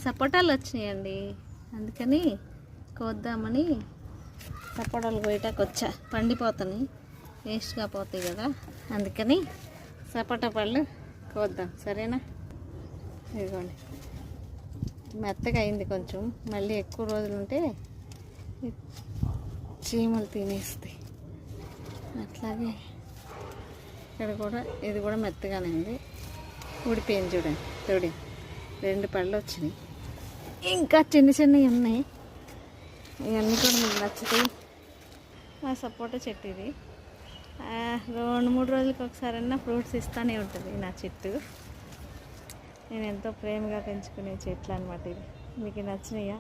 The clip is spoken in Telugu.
సపోటాలు వచ్చినాయండి, అందుకని కోద్దామని సపోటాలు కోయటానికి వచ్చా. పండిపోతాయి, వేస్ట్గా పోతాయి కదా, అందుకని సపోటా పళ్ళు కోద్దాం. సరేనా? ఇదిగోండి, మెత్తగా అయింది కొంచెం. మళ్ళీ ఎక్కువ రోజులు ఉంటే చీమలు తినేస్తాయి. అట్లాగే ఇక్కడ కూడా, ఇది కూడా మెత్తగానే ఉంది. ఊడిపోయింది చూడండి. చూడండి, 2 పళ్ళు వచ్చినాయి. ఇంకా చిన్న చిన్నవి ఉన్నాయి. ఇవన్నీ కూడా మీకు నచ్చుతాయి. మా సపోటా చెట్టు ఇది 2-3 రోజులకి ఒకసారైనా ఫ్రూట్స్ ఇస్తూనే ఉంటుంది నా చెట్టు. నేను ఎంతో ప్రేమగా పెంచుకునే చెట్లు అనమాట ఇది. మీకు నచ్చినాయా?